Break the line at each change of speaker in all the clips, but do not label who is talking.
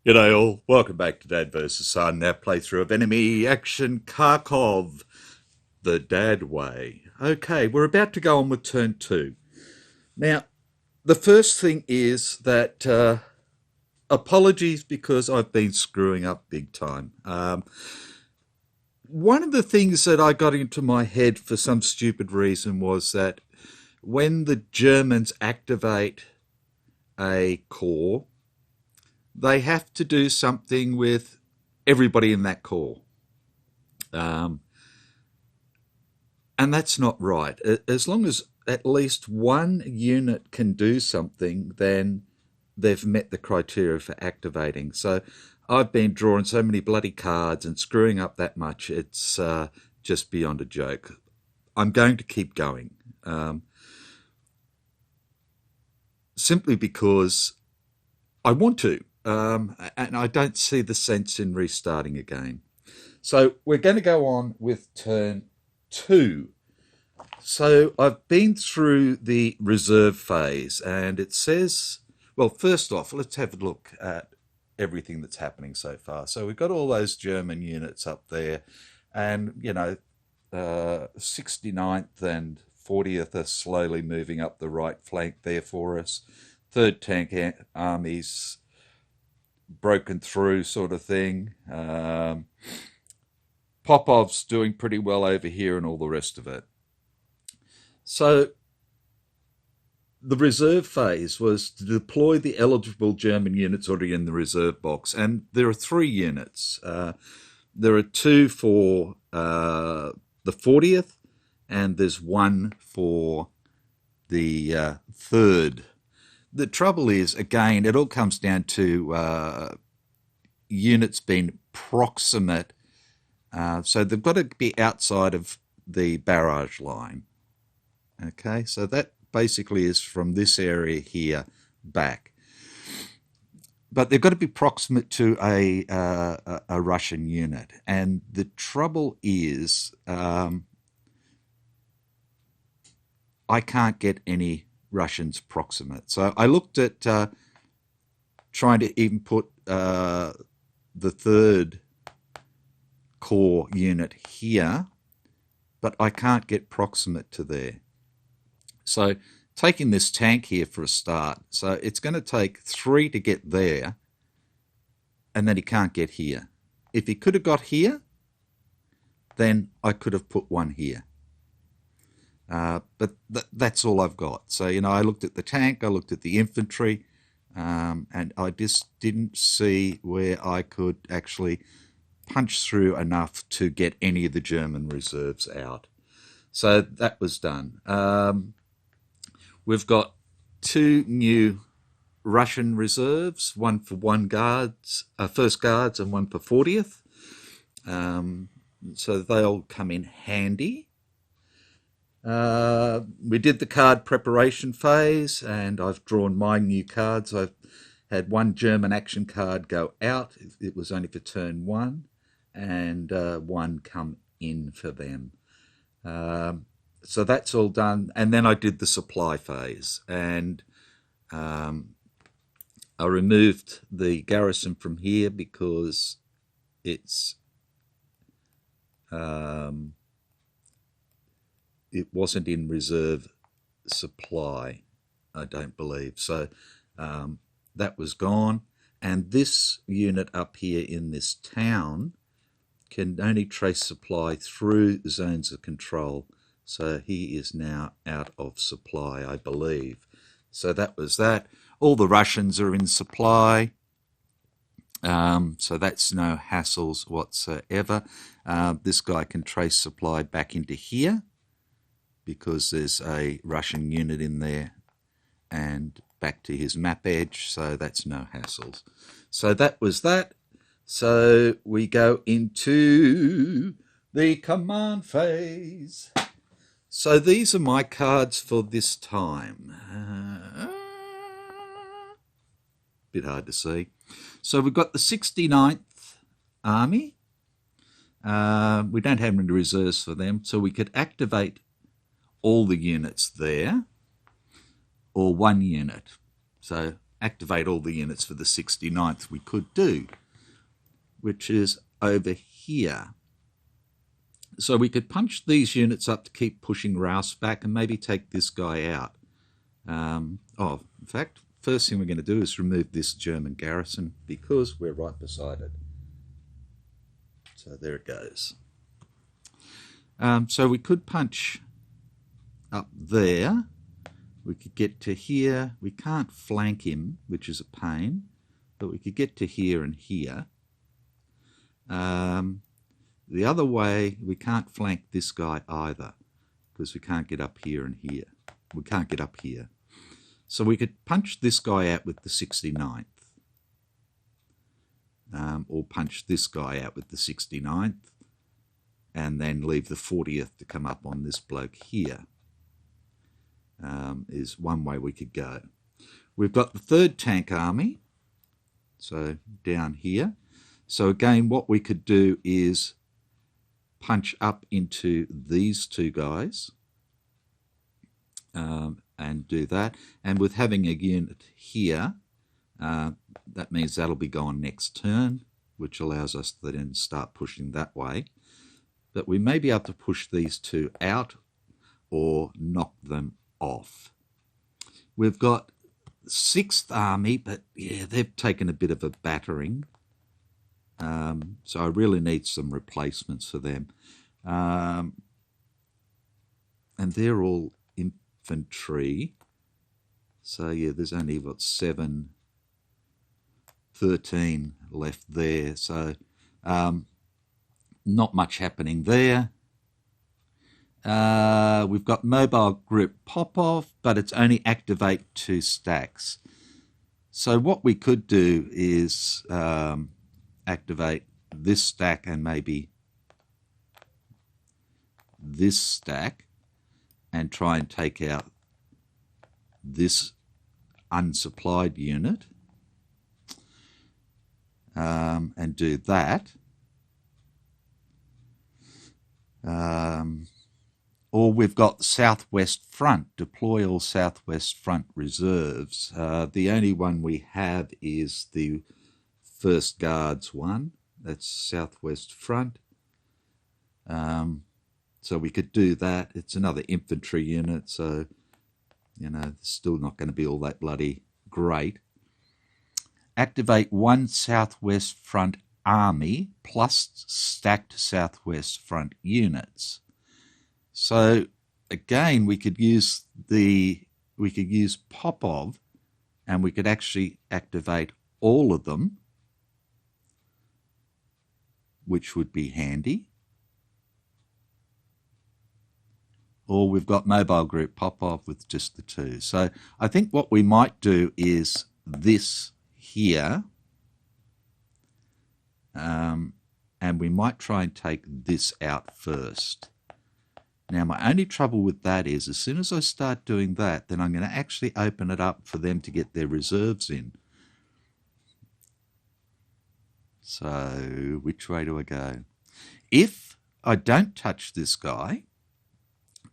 G'day all, welcome back to Dad vs Son, our playthrough of Enemy Action Kharkov, the Dad Way. Okay, we're about to go on with turn 2. Now, the first thing is that apologies because I've been screwing up big time. One of the things that I got into my head for some stupid reason was that when the Germans activate a corps, they have to do something with everybody in that corps. And that's not right. As long as at least one unit can do something, then they've met the criteria for activating. So I've been drawing so many bloody cards and screwing up that much, it's just beyond a joke. I'm going to keep going. Simply because I want to. And I don't see the sense in restarting again. So we're going to go on with turn 2. So I've been through the reserve phase, and it says, well, first off, let's have a look at everything that's happening so far. So we've got all those German units up there, and, 69th and 40th are slowly moving up the right flank there for us. 3rd Tank Army's broken through sort of thing. Popov's doing pretty well over here and all the rest of it. So the reserve phase was to deploy the eligible German units already in the reserve box, and there are 3 units. There are 2 for the 40th, and there's 1 for the 3rd. The trouble is, again, it all comes down to units being proximate. So they've got to be outside of the barrage line. Okay, so that basically is from this area here back. But they've got to be proximate to a Russian unit. And the trouble is, I can't get any Russians proximate. So I looked at trying to even put the 3rd Corps unit here, but I can't get proximate to there. So taking this tank here for a start, so it's going to take 3 to get there, and then he can't get here. If he could have got here, then I could have put 1 here. But that's all I've got. So, I looked at the tank, I looked at the infantry, and I just didn't see where I could actually punch through enough to get any of the German reserves out. So that was done. We've got 2 new Russian reserves, 1 for first guards and 1 for 40th. So they'll come in handy. We did the card preparation phase, and I've drawn my new cards. I've had 1 German action card go out. It was only for turn 1, and 1 come in for them. So that's all done. And then I did the supply phase, and I removed the garrison from here because it's it wasn't in reserve supply, I don't believe. So that was gone. And this unit up here in this town can only trace supply through zones of control. So he is now out of supply, I believe. So that was that. All the Russians are in supply. So that's no hassles whatsoever. This guy can trace supply back into here because there's a Russian unit in there, and back to his map edge, so that's no hassles. So that was that. So we go into the command phase. So these are my cards for this time. bit hard to see. So we've got the 69th Army. We don't have any reserves for them, so we could activate all the units there, or one unit. So activate all the units for the 69th we could do, which is over here. So we could punch these units up to keep pushing Rouse back and maybe take this guy out. In fact, first thing we're going to do is remove this German garrison because we're right beside it. So there it goes. So we could punch up there. We could get to here. We can't flank him, which is a pain, but we could get to here and here. The other way, we can't flank this guy either because we can't get up here and here. We can't get up here. So we could punch this guy out with the 69th. Or punch this guy out with the 69th and then leave the 40th to come up on this bloke here. Is one way we could go. We've got the 3rd Tank Army, so down here. So again, what we could do is punch up into these two guys and do that. And with having a unit here, that means that'll be gone next turn, which allows us to then start pushing that way. But we may be able to push these two out or knock them off. We've got 6th Army, but yeah, they've taken a bit of a battering. So I really need some replacements for them. And they're all infantry. So yeah, there's only, what, 13 left there. So not much happening there. We've got Mobile Group Popov, but it's only activate 2 stacks. So what we could do is activate this stack and maybe this stack and try and take out this unsupplied unit and do that. Or we've got Southwest Front, deploy all Southwest Front reserves. The only one we have is the 1st Guards one, that's Southwest Front. So we could do that. It's another infantry unit, so, you know, it's still not going to be all that bloody great. Activate 1 Southwest Front Army plus stacked Southwest Front units. So again, we could use Popov, and we could actually activate all of them, which would be handy. Or we've got Mobile Group Popov with just the 2. So I think what we might do is this here, and we might try and take this out first. Now, my only trouble with that is as soon as I start doing that, then I'm going to actually open it up for them to get their reserves in. So which way do I go? If I don't touch this guy,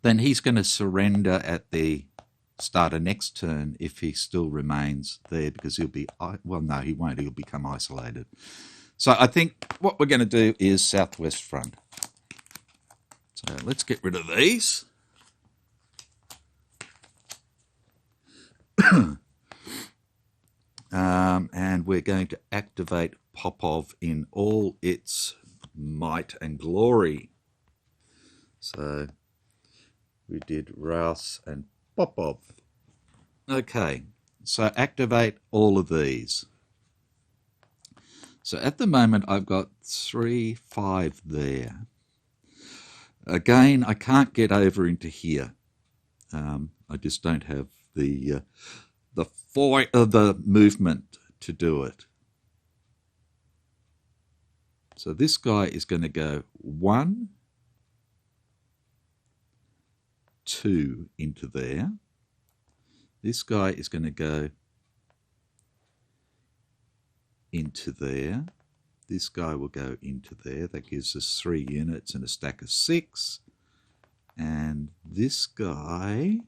then he's going to surrender at the start of next turn if he still remains there, because he'll be, well, no, he won't. He'll become isolated. So I think what we're going to do is Southwest Front. So let's get rid of these. And we're going to activate Popov in all its might and glory. So we did Rouse and Popov. Okay, so activate all of these. So at the moment I've got 3, 5 there. Again, I can't get over into here. I just don't have the movement to do it. So this guy is going to go 1, 2 into there. This guy is going to go into there. This guy will go into there. That gives us 3 units and a stack of 6. And this guy,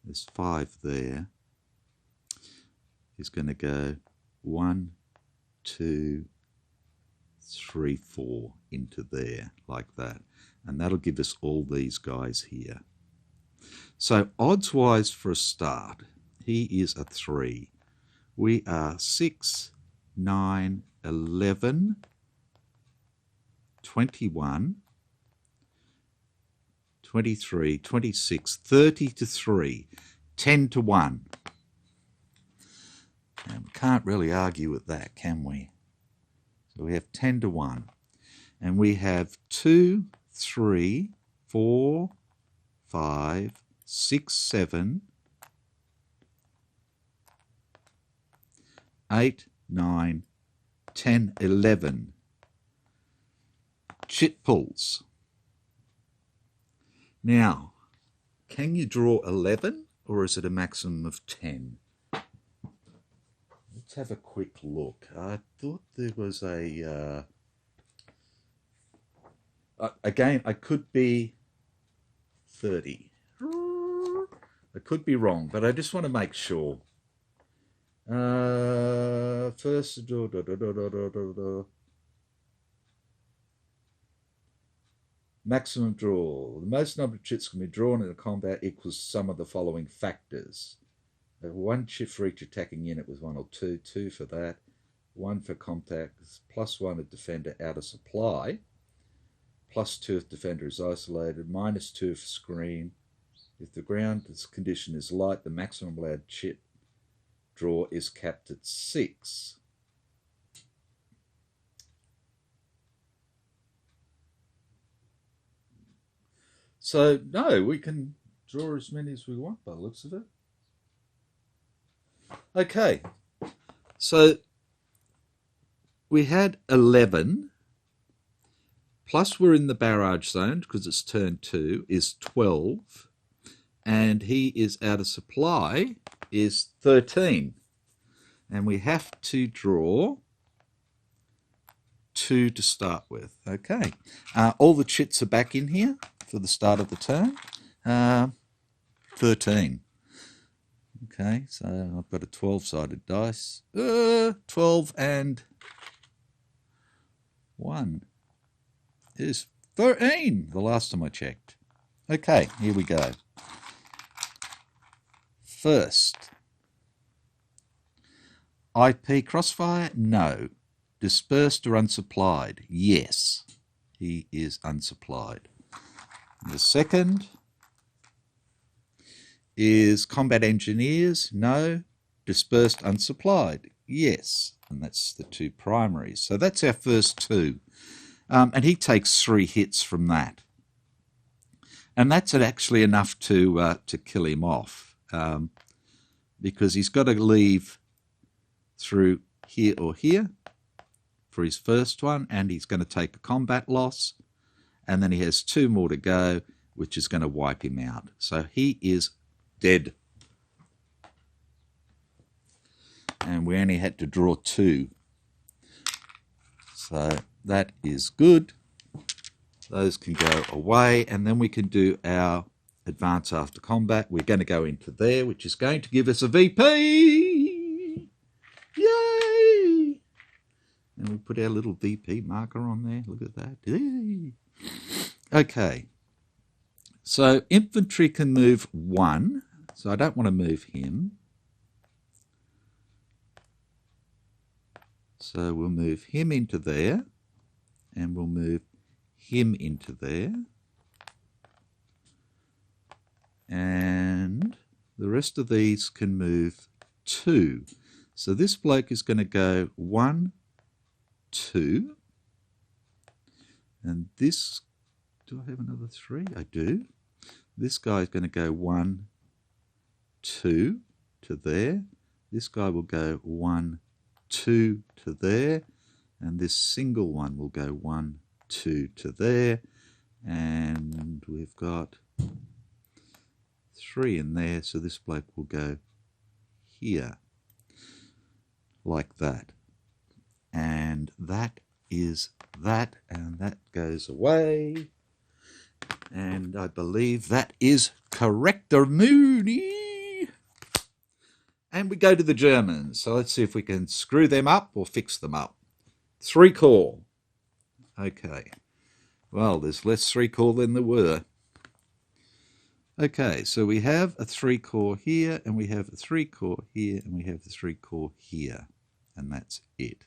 there's 5 there, is going to go 1, 2, 3, 4 into there, like that. And that'll give us all these guys here. So odds-wise for a start, he is a 3. We are 6, 9, 11, 21, 23, 26, 30 to 3, 10 to 1. And we can't really argue with that, can we? So we have 10 to 1. And we have 2, 3, 4, 5, 6, 7, 8, 9, 10, 11 chit pulls. Now, can you draw 11 or is it a maximum of 10? Let's have a quick look. I thought there was a... again, I could be 30. I could be wrong, but I just want to make sure. First, maximum draw. The most number of chits can be drawn in a combat equals sum of the following factors. 1 chit for each attacking unit with 1 or 2, 2 for that, 1 for contacts, +1 if defender out of supply, +2 if defender is isolated, -2 if screen. If the ground condition is light, the maximum allowed chit draw is capped at 6. So, no, we can draw as many as we want by the looks of it. Okay, so we had 11, plus we're in the barrage zone because it's turn 2, is 12, and he is out of supply, is 13. And we have to draw 2 to start with. Okay, all the chits are back in here for the start of the turn. 13. Okay, so I've got a 12-sided dice. 12 and 1 is 13, the last time I checked. Okay, here we go. First, IP Crossfire? No. Dispersed or unsupplied? Yes, he is unsupplied. The second is Combat Engineers? No. Dispersed, unsupplied? Yes. And that's the 2 primaries. So that's our first 2. And he takes 3 hits from that. And that's actually enough to kill him off. Because he's got to leave through here or here for his first one, and he's going to take a combat loss, and then he has 2 more to go, which is going to wipe him out. So he is dead. And we only had to draw 2. So that is good. Those can go away, and then we can do our advance after combat. We're going to go into there, which is going to give us a VP. Yay! And we put our little VP marker on there. Look at that. Yay! Okay. So infantry can move 1. So I don't want to move him. So we'll move him into there. And we'll move him into there. And the rest of these can move 2. So this bloke is going to go 1, 2. And this, do I have another 3? I do. This guy is going to go 1, 2 to there. This guy will go 1, 2 to there. And this single one will go 1, 2 to there. And we've got 3 in there, so this bloke will go here. like that. And that is that, and that goes away. And I believe that is corrector Mooney. And we go to the Germans. So let's see if we can screw them up or fix them up. 3 core. Okay. Well, there's less 3 core than there were. Okay, so we have a 3 core here, and we have a 3 core here, and we have a 3 core here. And that's it.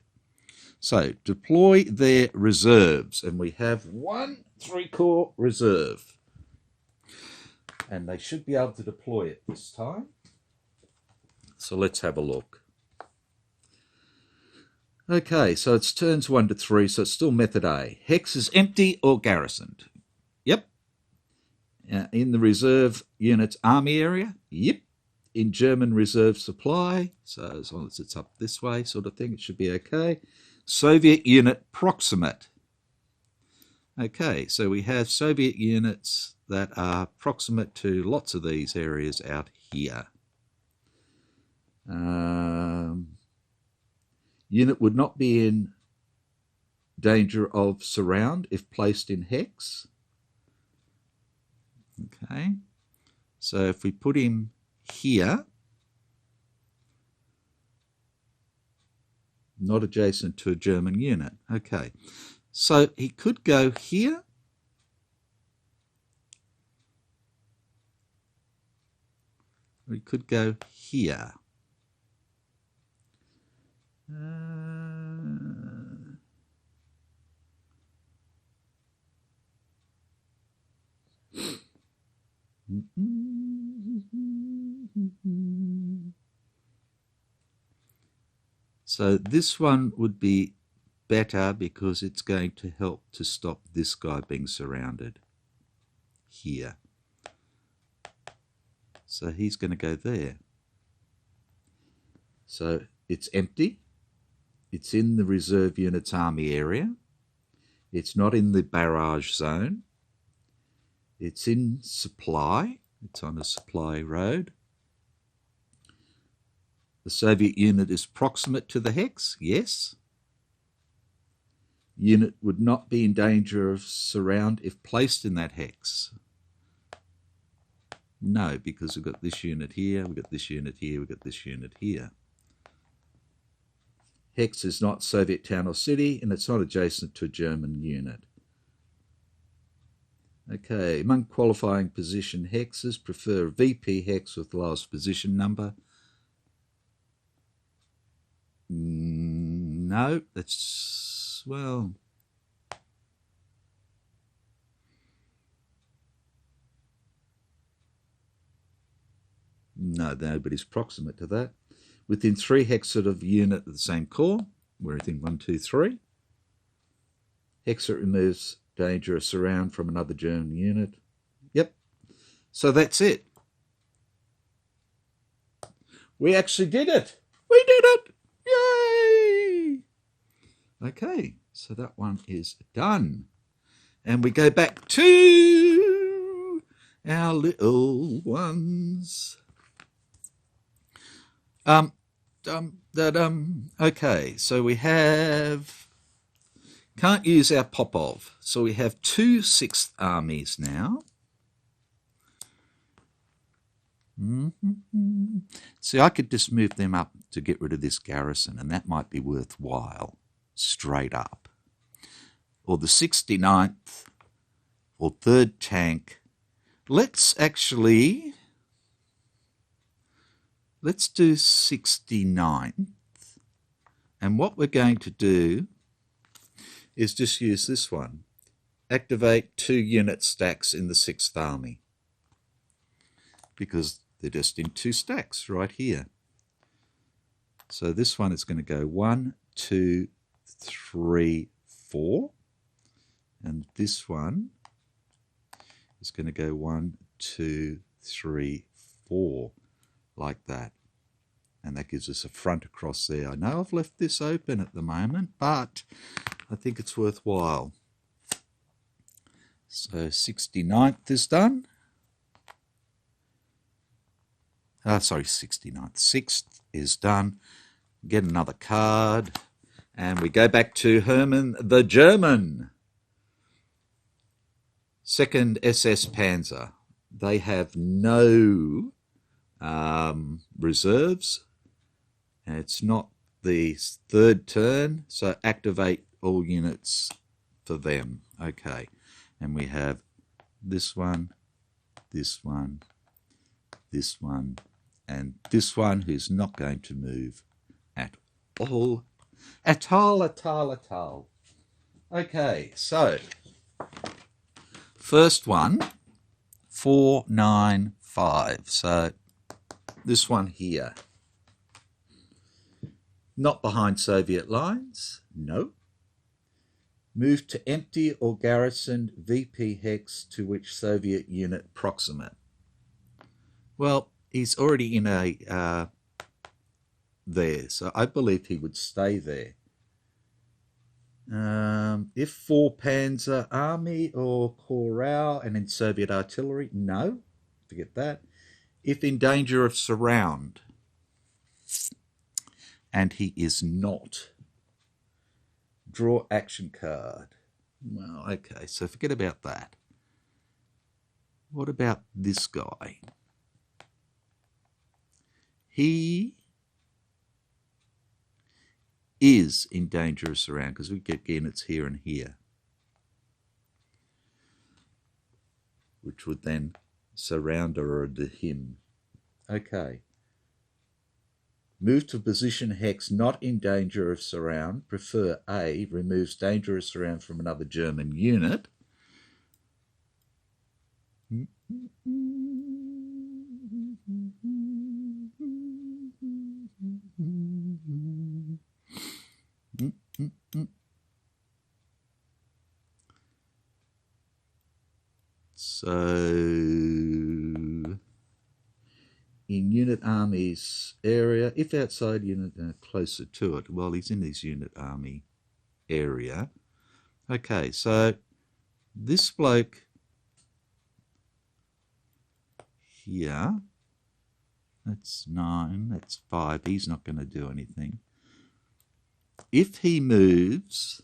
So deploy their reserves, and we have 1 3 core reserve. And they should be able to deploy it this time. So let's have a look. Okay, so it's turns 1 to 3, so it's still method A. Hex is empty or garrisoned. Yep. In the reserve unit's army area. Yep. In German reserve supply, so as long as it's up this way sort of thing, it should be okay. Soviet unit proximate. Okay, so we have Soviet units that are proximate to lots of these areas out here. Unit would not be in danger of surround if placed in hex. Okay, so if we put him here, not adjacent to a German unit. Okay, so he could go here. We could go here. So this one would be better because it's going to help to stop this guy being surrounded here. So he's going to go there. So it's empty. It's in the reserve unit's army area. It's not in the barrage zone. It's in supply. It's on a supply road. The Soviet unit is proximate to the hex. Yes. Unit would not be in danger of surround if placed in that hex. No, because we've got this unit here, we've got this unit here, we've got this unit here. Hex is not Soviet town or city, and it's not adjacent to a German unit. Okay, among qualifying position hexes, prefer VP hex with the lowest position number. No, that's, well, no, nobody's proximate to that. Within 3 hexes of unit of the same core, we're within 1, 2, 3. Hexer removes danger of surround from another German unit. Yep. So that's it. We actually did it. We did it. Yay! Okay, so that one is done. And we go back to our little ones. Okay, so we have, can't use our Popov. So we have 2 6th armies now. See, I could just move them up to get rid of this garrison, and that might be worthwhile, straight up. Or the 69th, or 3rd tank. Let's do 69th. And what we're going to do is just use this one. Activate 2 unit stacks in the 6th Army. Because they're just in 2 stacks right here. So this one is going to go 1, 2, 3, 4. And this one is going to go 1, 2, 3, 4. Like that. And that gives us a front across there. I know I've left this open at the moment, but I think it's worthwhile. So 69th is done. Sorry, 69th. 6th is done. Get another card. And we go back to Hermann the German. 2nd SS Panzer. They have no reserves. And it's not the 3rd turn, so activate all units for them. Okay. And we have this one, this one, this one, and this one, who's not going to move at all. At all. Okay, so first one, 495. So this one here. Not behind Soviet lines. No. Move to empty or garrisoned VP hex to which Soviet unit proximate. Well, he's already in a there, so I believe he would stay there. If 4 Panzer Army or Corral and in Soviet artillery, no, forget that. If in danger of surround, and he is not, draw action card. Well, okay, so forget about that. What about this guy? He is in danger of surround because we get units here and here, which would then surround or him. Okay. Move to position hex not in danger of surround. Prefer A, removes danger of surround from another German unit. So, in unit armies area, if outside unit closer to it, well, he's in his unit army area. Okay, so this bloke here, that's 9, that's 5, he's not going to do anything. If he moves,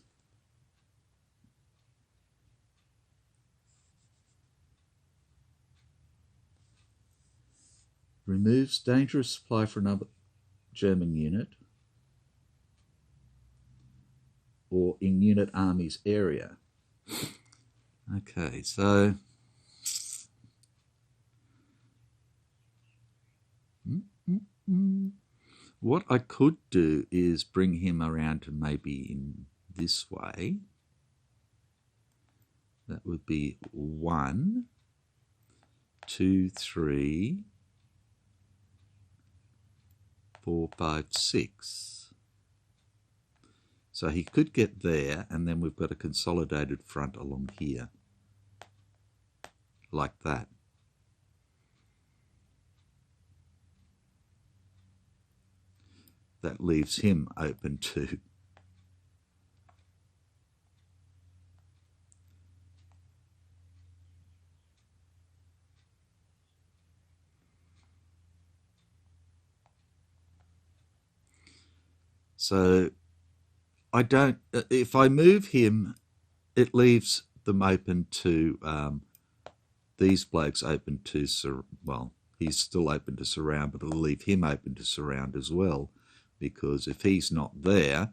removes dangerous supply for another German unit or in unit armies area. Okay, so what I could do is bring him around to maybe in this way. That would be 1, 2, 3, 4, 5, 6. So he could get there, and then we've got a consolidated front along here, like that. That leaves him open too. So I don't, if I move him, it leaves them open to, these blokes open to, well, he's still open to surround, but it'll leave him open to surround as well, because if he's not there,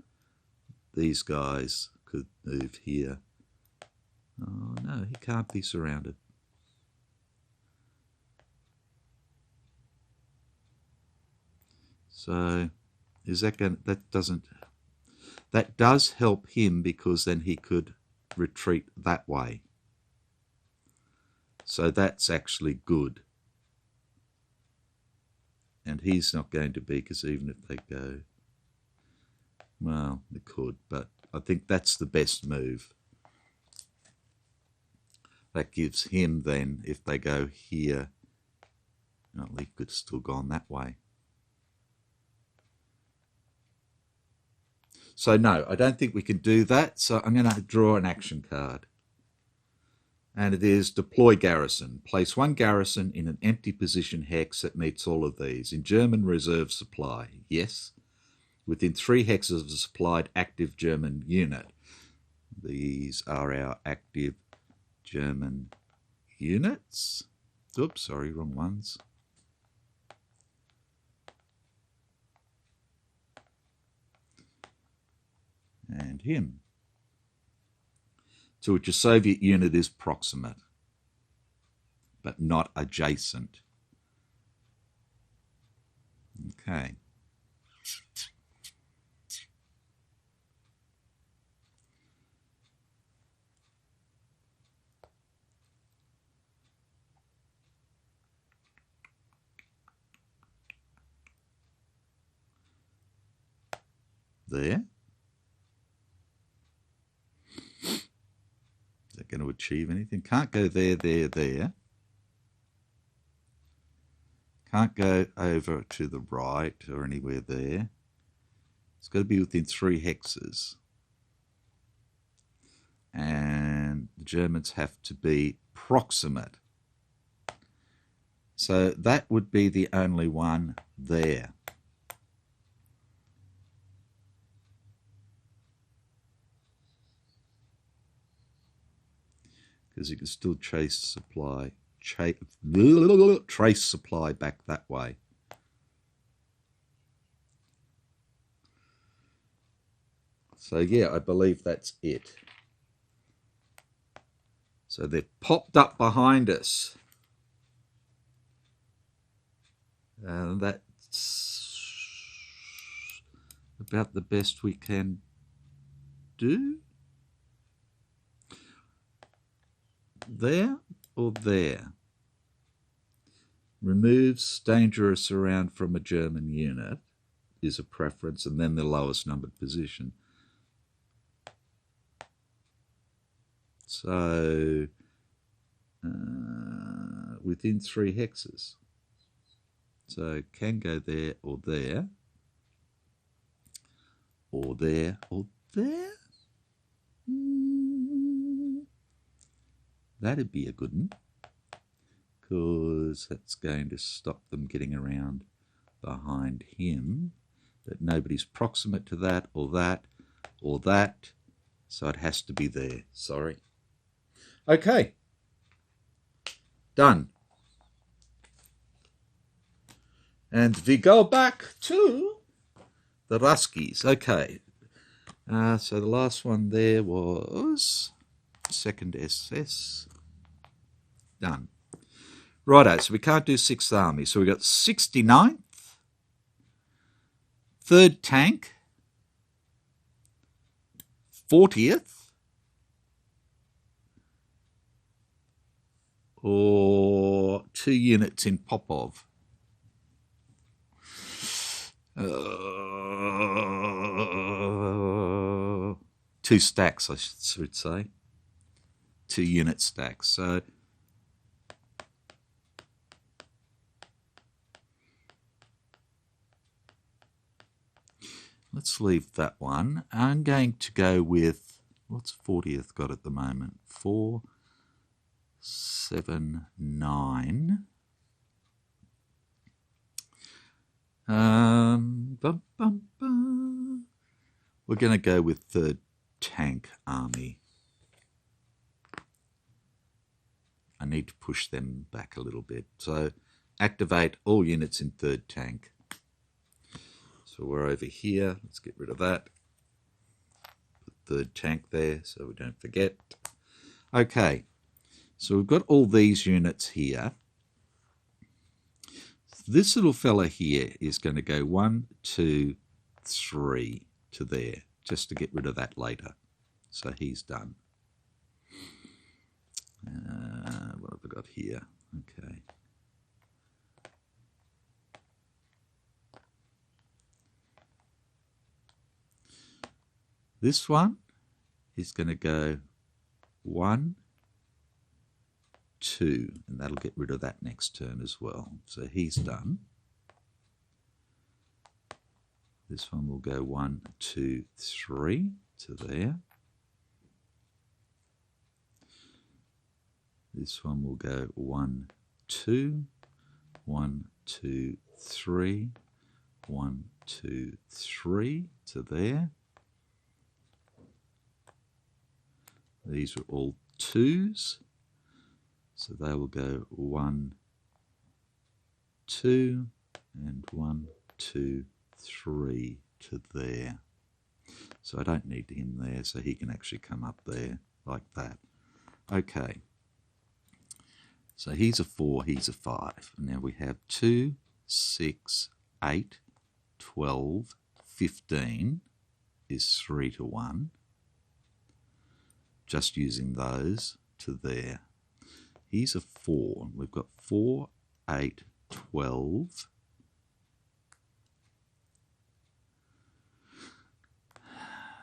these guys could move here. Oh no, he can't be surrounded. So is that going? That does help him, because then he could retreat that way. So that's actually good. And he's not going to be, because even if they go, well, they could, but I think that's the best move. That gives him then, if they go here, well, he could have still gone that way. So no, I don't think we can do that. So I'm going to draw an action card. And it is deploy garrison. Place 1 garrison in an empty position hex that meets all of these. In German reserve supply, yes. within 3 hexes of a supplied active German unit. These are our active German units. Oops, sorry, wrong ones. And him. To which a Soviet unit is proximate, but not adjacent. Okay. There. Is that going to achieve anything? Can't go there, there, there. Can't go over to the right or anywhere there. It's got to be within 3 hexes. And the Germans have to be proximate. So that would be the only one there. Because you can still trace supply back that way. So yeah, I believe that's it. So they've popped up behind us. And that's about the best we can do. There or there. Removes dangerous around from a German unit is a preference, and then the lowest numbered position. So within 3 hexes. So can go there or there, or there or there. That'd be a good one, because that's going to stop them getting around behind him. But nobody's proximate to that or that or that, so it has to be there. Sorry. Okay. Done. And we go back to the Ruskies. Okay. So the last one there was 2nd SS. Done. Righto, so we can't do 6th Army. So we've got 69th, 3rd Tank, 40th, or 2 units in Popov. 2 stacks, I should say. 2 unit stacks. So let's leave that one. I'm going to go with, what's 40th got at the moment? 4, 7, 9. We're going to go with 3rd Tank Army. I need to push them back a little bit. So activate all units in 3rd Tank. So we're over here. Let's get rid of that. Put 3rd Tank there so we don't forget. Okay, so we've got all these units here. This little fella here is going to go 1, 2, 3 to there, just to get rid of that later. So he's done. What have I got here? Okay. This one is going to go 1, 2, and that'll get rid of that next turn as well. So he's done. This one will go 1, 2, 3 to there. This one will go 1, 2, 1, 2, 3, 1, 2, 3 to there. These are all 2s, so they will go 1, 2, and 1, 2, 3 to there. So I don't need him there, so he can actually come up there like that. Okay, so he's a 4, he's a 5. Now we have 2, 6, 8, 12, 15 is 3 to 1. Just using those to there. He's a 4. We've got 4, 8, 12,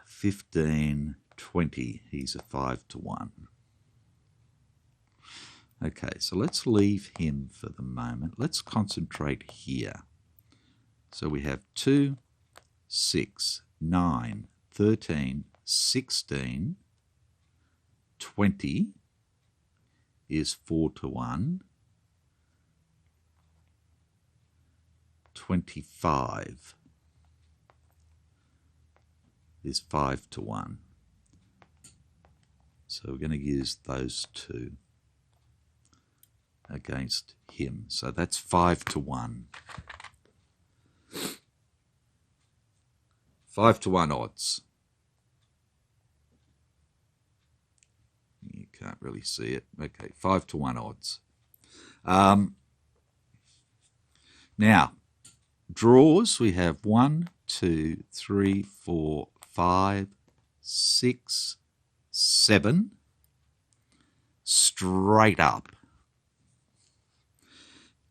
15, 20. He's a 5 to 1. Okay, so let's leave him for the moment. Let's concentrate here. So we have 2, 6, 9, 13, 16, 20 is 4 to 1. 25 is 5 to 1. So we're going to use those two against him. So that's 5 to 1. 5 to 1 odds. You can't really see it. Okay, 5 to 1 odds. Now, draws, we have 1, 2, 3, 4, 5, 6, 7, straight up.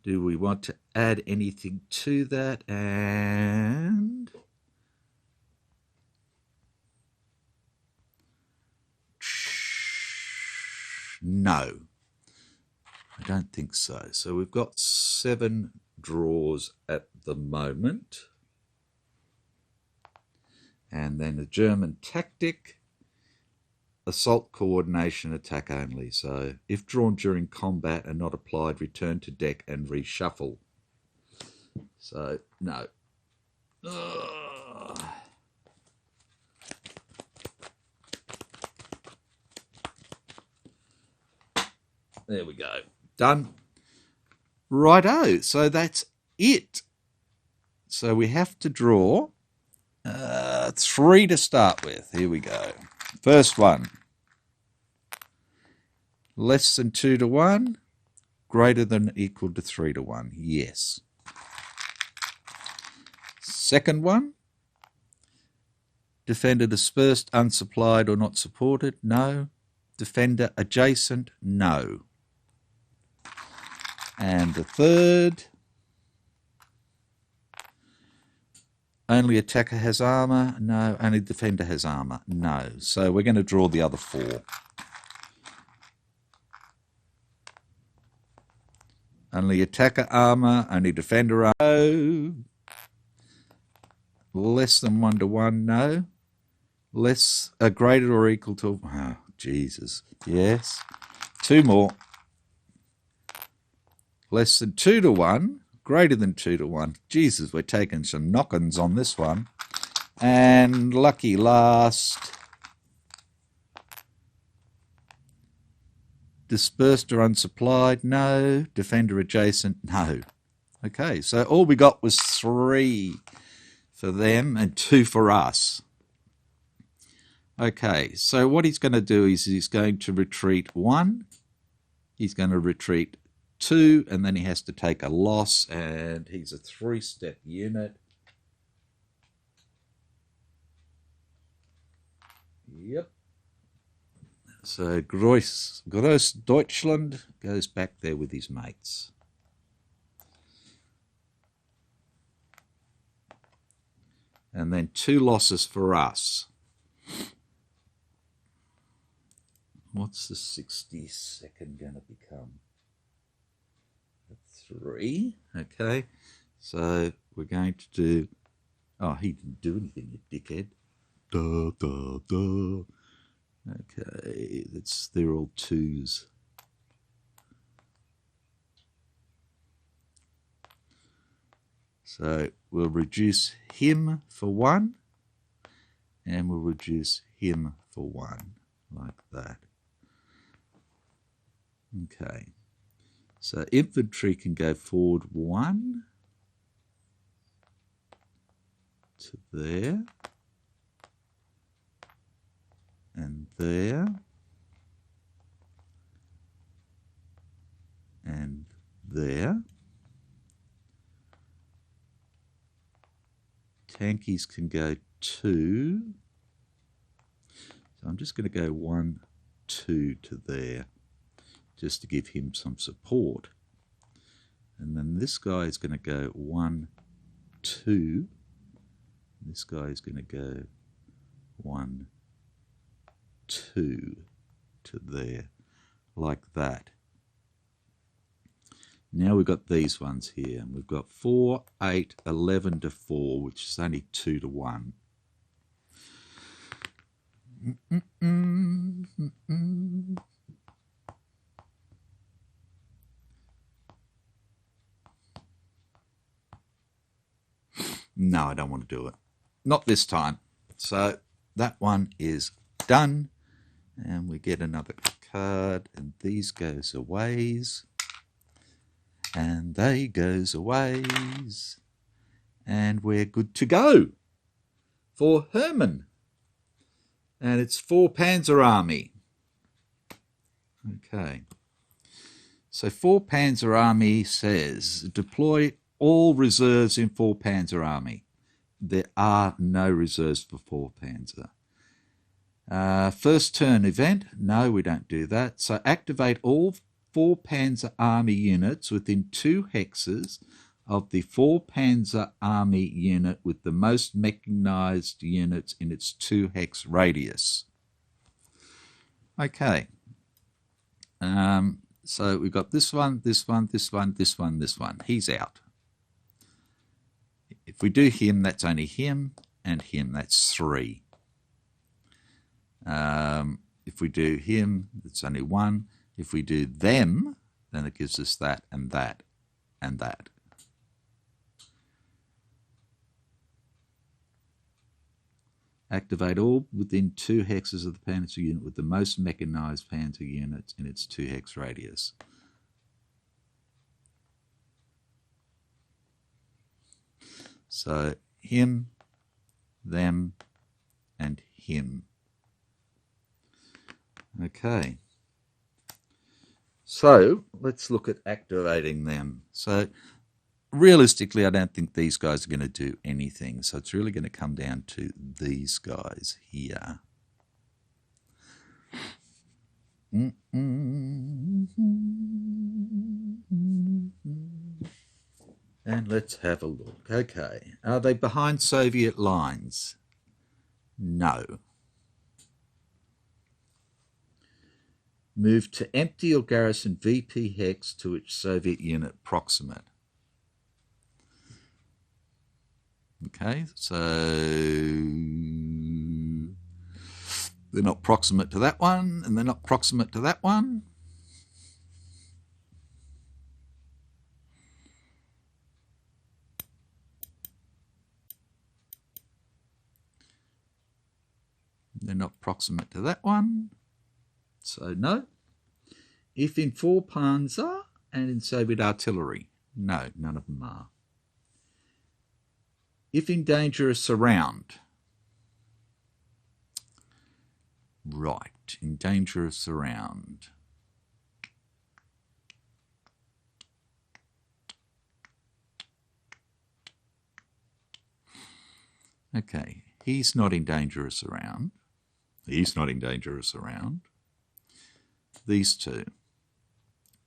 Do we want to add anything to that? And no, I don't think so. So we've got 7 draws at the moment. And then a German tactic, assault coordination, attack only. So if drawn during combat and not applied, return to deck and reshuffle. So no. There we go. Done. Righto. So that's it. So we have to draw 3 to start with. Here we go. First one. Less than 2 to 1. Greater than or equal to 3 to 1. Yes. Second one. Defender dispersed, unsupplied or not supported. No. Defender adjacent. No. And the third. Only attacker has armour? No. Only defender has armour? No. So we're going to draw the other 4. Only attacker armour, only defender armour? No. Less than 1 to 1? No. Less, greater or equal to... Oh, Jesus. Yes. 2 more. Less than 2 to 1. Greater than 2 to 1. Jesus, we're taking some knock-ons on this one. And lucky last. Dispersed or unsupplied? No. Defender adjacent? No. Okay, so all we got was 3 for them and 2 for us. Okay, so what he's going to do is he's going to retreat 1. He's going to retreat 2, and then he has to take a loss, and he's a 3-step unit. Yep. So Gross Deutschland goes back there with his mates. And then 2 losses for us. What's the 62nd going to become? 3. Okay. So we're going to do... Oh, he didn't do anything, you dickhead. Duh, duh, duh. Okay, they're all 2s. So we'll reduce him for 1, and we'll reduce him for 1, like that. Okay. So infantry can go forward 1 to there, and there, and there. Tankies can go 2. So I'm just going to go 1, 2 to there, just to give him some support. And then this guy is going to go 1, 2. This guy is going to go 1, 2 to there, like that. Now we've got these ones here, and we've got 4, 8, 11 to 4, which is only 2 to 1. No, I don't want to do it. Not this time. So that one is done, and we get another card, and these goes aways. And they goes aways, and we're good to go for Hermann. And it's 4 Panzer Army. Okay. So 4 Panzer Army says, deploy all reserves in 4 Panzer Army. There are no reserves for 4 Panzer. First turn event, no, we don't do that. So activate all 4 Panzer Army units within 2 hexes of the 4 Panzer Army unit with the most mechanized units in its 2 hex radius. Okay. So we've got this one, this one, this one, this one, this one. He's out. If we do him, that's only him, and him, that's 3. If we do him, it's only 1. If we do them, then it gives us that and that and that. Activate all within 2 hexes of the Panzer unit with the most mechanized Panzer units in its 2 hex radius. So him, them, and him. Okay. So let's look at activating them. So realistically, I don't think these guys are going to do anything. So it's really going to come down to these guys here. And let's have a look. Okay. Are they behind Soviet lines? No. Move to empty or garrison VP hex to which Soviet unit proximate. Okay, so they're not proximate to that one, and they're not proximate to that one. They're not proximate to that one. So no. If in 4 Panzer and in Soviet artillery, no, none of them are. If in dangerous surround, right, in dangerous surround. Okay, he's not in dangerous surround. He's not in dangerous surround. These two.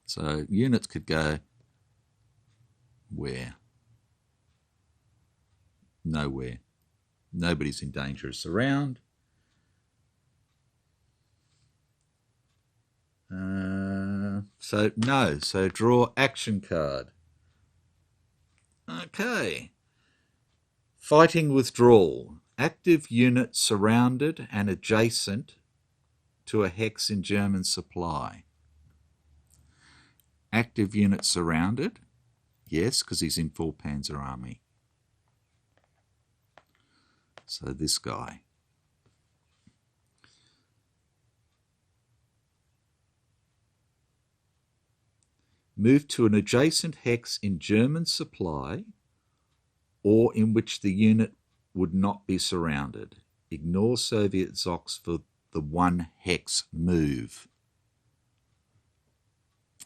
So units could go where? Nowhere. Nobody's in dangerous surround. So no. So draw action card. Okay. Fighting withdrawal. Active unit surrounded and adjacent to a hex in German supply. Active unit surrounded. Yes, because he's in 4 Panzer Army. So this guy. Move to an adjacent hex in German supply or in which the unit would not be surrounded. Ignore Soviet Zoks for the 1 hex move.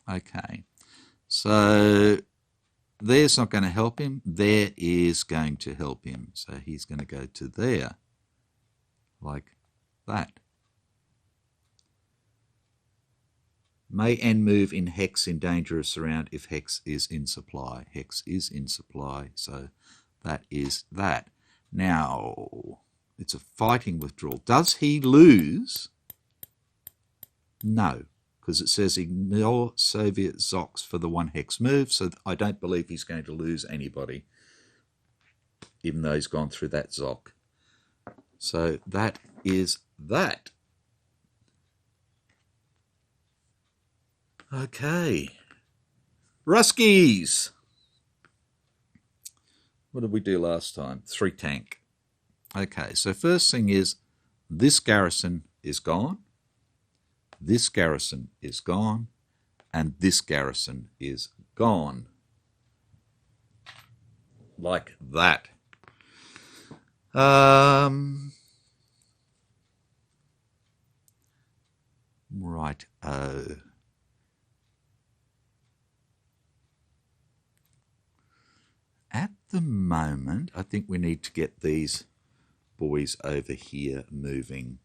Okay, so there's not going to help him. There is going to help him. So he's going to go to there, like that. May end move in hex in dangerous surround if hex is in supply. Hex is in supply, so that is that. Now, it's a fighting withdrawal. Does he lose? No, because it says ignore Soviet Zoks for the 1 hex move, so I don't believe he's going to lose anybody, even though he's gone through that Zok. So that is that. Okay. Ruskies. What did we do last time? 3 tank. Okay, so first thing is this garrison is gone, this garrison is gone, and this garrison is gone. Like that. Right. At the moment, I think we need to get these boys over here moving.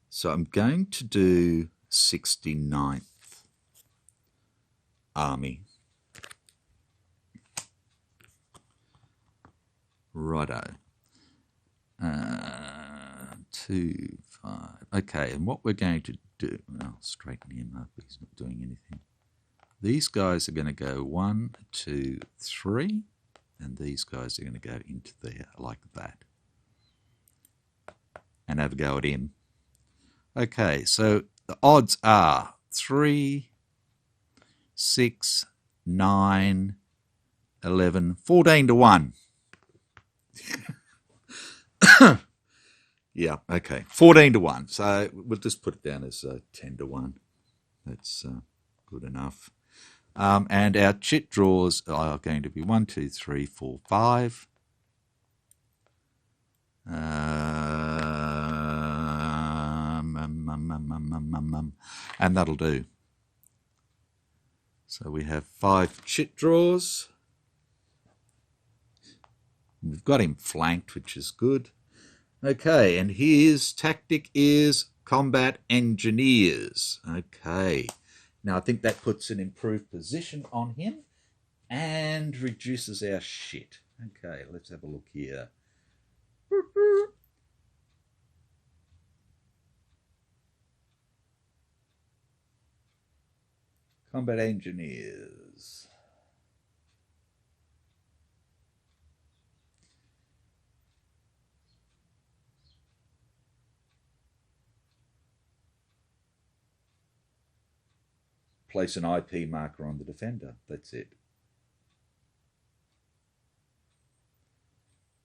So I'm going to do 69th Army. Righto. 2, 5. Okay, and what we're going to do, I'll straighten him up, he's not doing anything. These guys are going to go 1, 2, 3, and these guys are going to go into there like that. And have a go at him. Okay, so the odds are 3, 6, 9, 11, 14 to 1. Yeah, okay, 14 to 1. So we'll just put it down as 10 to 1. That's good enough. And our chit draws are going to be 1, 2, 3, 4, 5. And that'll do. So we have 5 chit draws. We've got him flanked, which is good. Okay, and his tactic is combat engineers. Okay. Now, I think that puts an improved position on him and reduces our shit. Okay, let's have a look here. Combat engineers. Place an IP marker on the defender. That's it.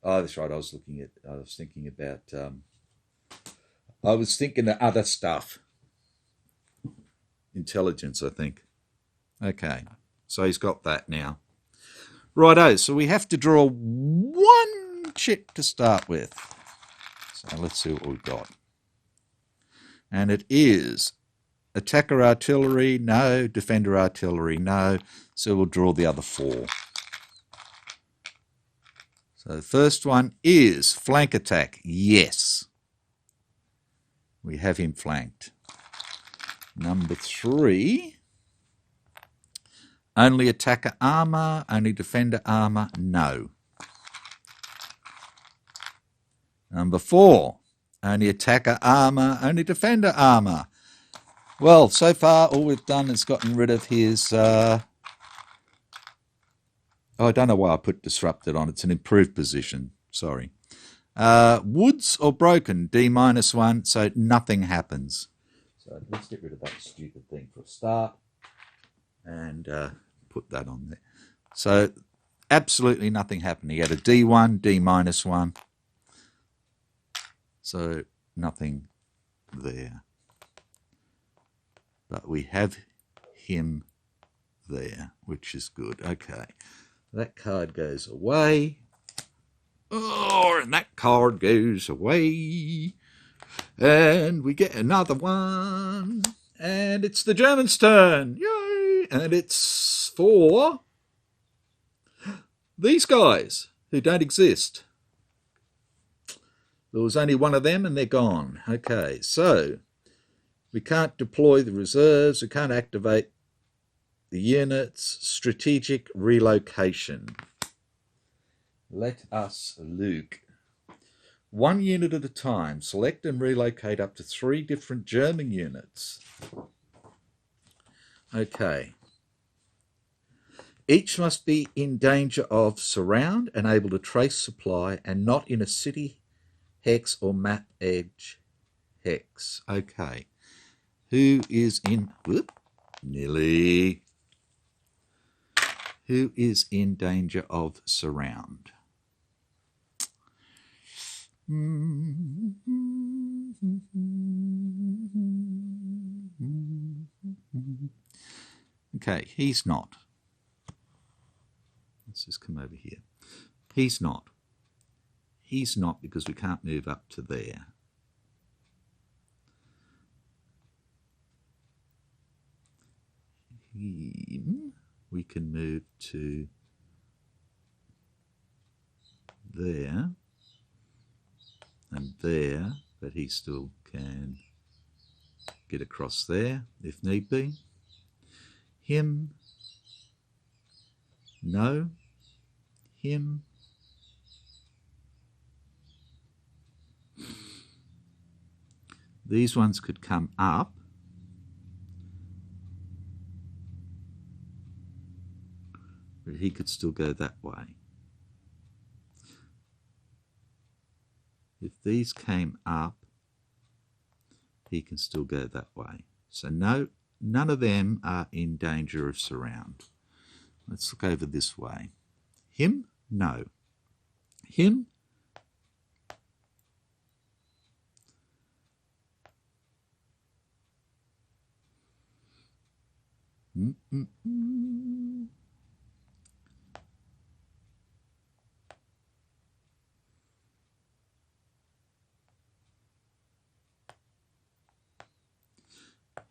Oh, that's right. I was thinking of other stuff. Intelligence, I think. Okay. So he's got that now. Righto. So we have to draw 1 chit to start with. So let's see what we've got. And it is attacker artillery, no. Defender artillery, no. So we'll draw the other 4. So the first one is flank attack. Yes. We have him flanked. Number 3, only attacker armor, only defender armor, no. Number 4, only attacker armor, only defender armor. Well, so far all we've done is gotten rid of his... I don't know why I put disrupted on. It's an improved position. Sorry. Woods or broken, D-1, so nothing happens. So let's get rid of that stupid thing for a start and put that on there. So absolutely nothing happened. He had a D1, D-1. So nothing there. But we have him there, which is good. Okay. That card goes away. Oh, and that card goes away. And we get another one. And it's the Germans' turn. Yay! And it's for these guys who don't exist. There was only one of them and they're gone. Okay, so we can't deploy the reserves. We can't activate the units. Strategic relocation. Let us look. 1 unit at a time. Select and relocate up to 3 different German units. Okay. Each must be in danger of surround and able to trace supply and not in a city hex or map edge hex. Okay. Who is in... Whoop, nearly. Who is in danger of surround? Okay, he's not. Let's just come over here. He's not. He's not because we can't move up to there. Him, we can move to there and there, but he still can get across there if need be. Him, no. Him, these ones could come up. But he could still go that way. If these came up, he can still go that way. So no, none of them are in danger of surround. Let's look over this way. Him? No. Him?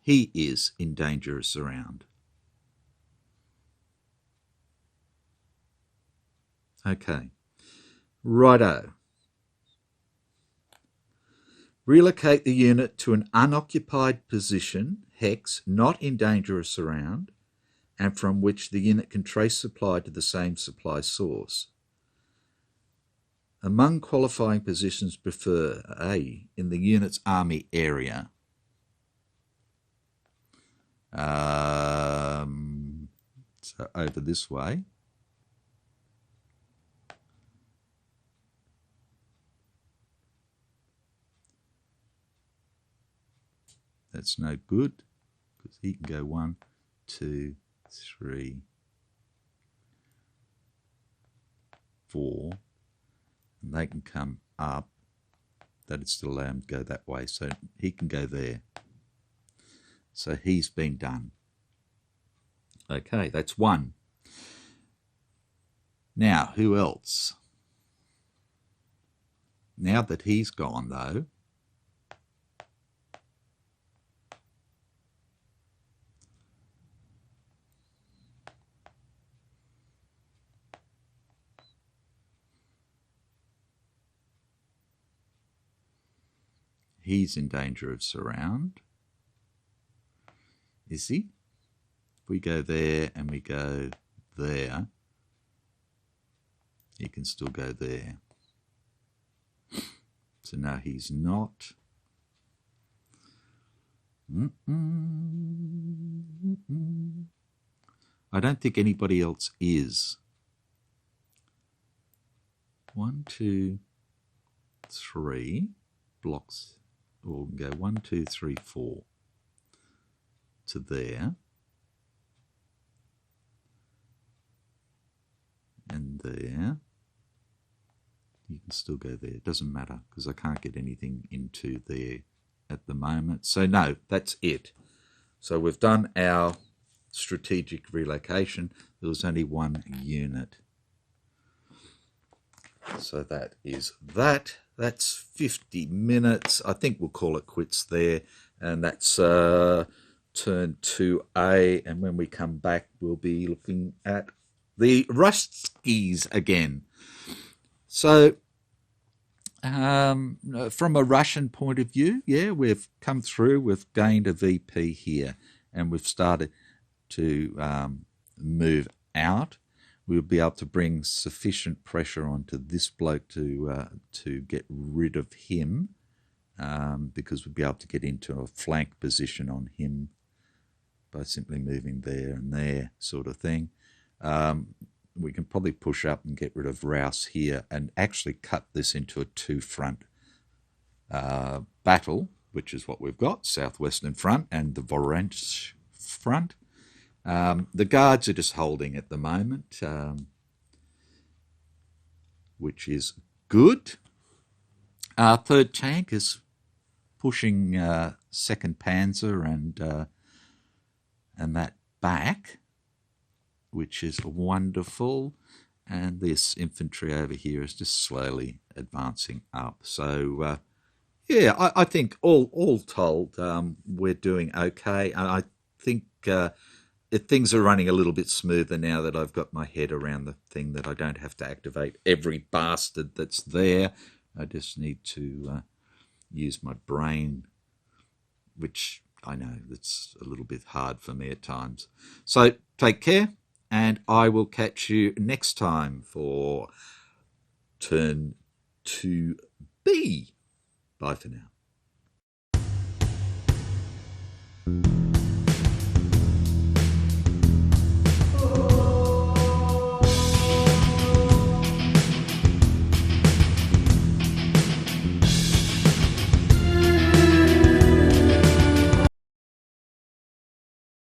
He is in danger of surround. Okay. Righto. Relocate the unit to an unoccupied position, hex, not in danger of surround, and from which the unit can trace supply to the same supply source. Among qualifying positions, prefer A, in the unit's army area. So over this way. That's no good because he can go 1, 2, 3, 4, and they can come up. That'd still allow him to go that way, so he can go there. So he's been done. Okay, that's 1. Now, who else? Now that he's gone, though, he's in danger of surround. Is he? If we go there and we go there, he can still go there. So now he's not. I don't think anybody else is. 1, 2, 3 blocks. Or we can go 1, 2, 3, 4 to there. And there. You can still go there. It doesn't matter because I can't get anything into there at the moment. So no, that's it. So we've done our strategic relocation. There was only one unit. So that is that. That's 50 minutes. I think we'll call it quits there. And that's turn 2A. And when we come back, we'll be looking at the Ruskies again. So from a Russian point of view, yeah, we've come through, we've gained a VP here, and we've started to move out. We'll be able to bring sufficient pressure onto this bloke to get rid of him, because we'll be able to get into a flank position on him by simply moving there and there, sort of thing. We can probably push up and get rid of Rouse here and actually cut this into a two-front battle, which is what we've got, Southwestern Front and the Voronezh Front. The Guards are just holding at the moment, which is good. Our third tank is pushing 2nd Panzer and that back, which is wonderful. And this infantry over here is just slowly advancing up. So, yeah, I think all told, we're doing okay. And I think things are running a little bit smoother now that I've got my head around the thing, that I don't have to activate every bastard that's there. I just need to use my brain, which I know that's a little bit hard for me at times. So take care, and I will catch you next time for turn 2B. Bye for now.